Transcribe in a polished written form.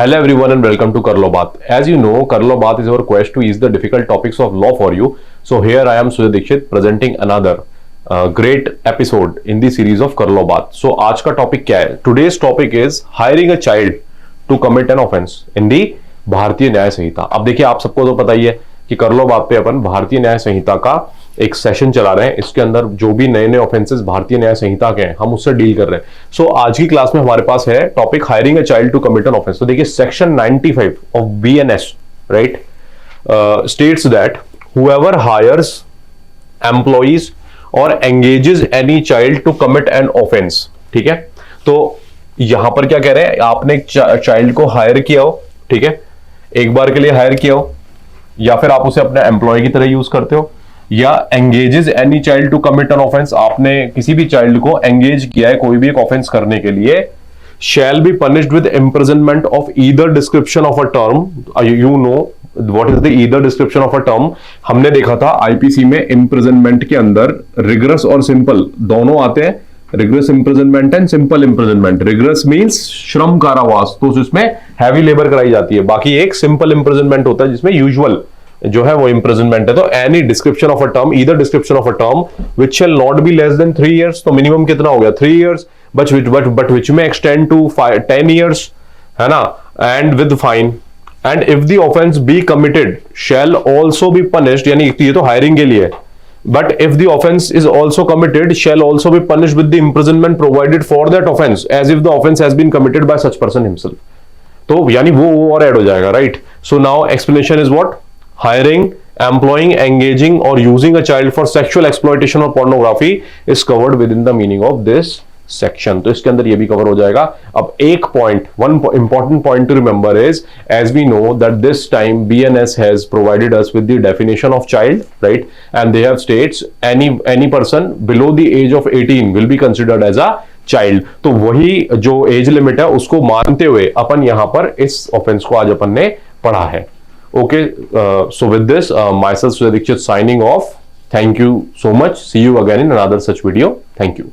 Hello everyone and welcome to Karlo Baat. As you know, Karlo Baat is our quest to ease the difficult topics of law for you. So here I am Sujay Dikshit presenting another great episode in the series of Karlo Baat. So आज का topic क्या है? Today's topic is hiring a child to commit an offense in the भारतीय न्याय संहिता. अब देखिए, आप सबको तो पता ही है कि करलो बात पे अपन भारतीय न्याय संहिता का एक सेशन चला रहे हैं. इसके अंदर जो भी नए नए ऑफेंसेस भारतीय न्याय संहिता के हैं हम उससे डील कर रहे हैं. सो आज की क्लास में हमारे पास है topic hiring a child to commit an offence. तो देखिए, section 95 of BNS right states that whoever hires, employees or engages any child to commit an offense. ठीक है, तो यहां पर क्या कह रहे हैं, आपने एक चाइल्ड को हायर किया हो, ठीक है, एक बार के लिए हायर किया हो, या फिर आप उसे अपने एम्प्लॉय की तरह यूज करते हो, या engages any child to commit an offence, आपने किसी भी चाइल्ड को एंगेज किया है कोई भी एक ऑफेंस करने के लिए, shall be punished with imprisonment of either description of a term. You know what is the either description of a term. हमने देखा था आईपीसी में इम्प्रिजनमेंट के अंदर रिगरस और सिंपल दोनों आते हैं. Rigorous imprisonment and simple imprisonment. Rigorous means श्रम कारावास, तो उसमें हैवी लेबर कराई जाती है. बाकी एक सिंपल इम्प्रिजनमेंट होता है जिसमें यूजुअल जो है वो इम्प्रिजनमेंट है. तो any description of a term, either description of a term which shall not be less than 3 years. तो मिनिमम कितना हो गया 3 years, बट विच में एक्सटेंड टू 10 years, है ना, and with fine. And if the offence be committed shall also be punished, यानी ये तो हायरिंग के लिए, but if the offense is also committed shall also be punished with the imprisonment provided for that offense as if the offense has been committed by such person himself. तो यानी वो और add हो जाएगा, right. So now explanation is what? Hiring, employing, engaging or using a child for sexual exploitation or pornography is covered within the meaning of this section. तो इसके अंदर ये भी कवर हो जाएगा. अब एक point, one important point to remember is, as we know that this time BNS has provided us with the definition of child, right, and they have states any person below the age of 18 will be considered as a child. तो वही जो age limit है उसको मानते हुए अपन यहां पर इस ऑफेंस को आज अपन ने पढ़ा है. Okay, so with this myself Sujay Dikshit signing off. Thank you so much. See you again in another such video. Thank you.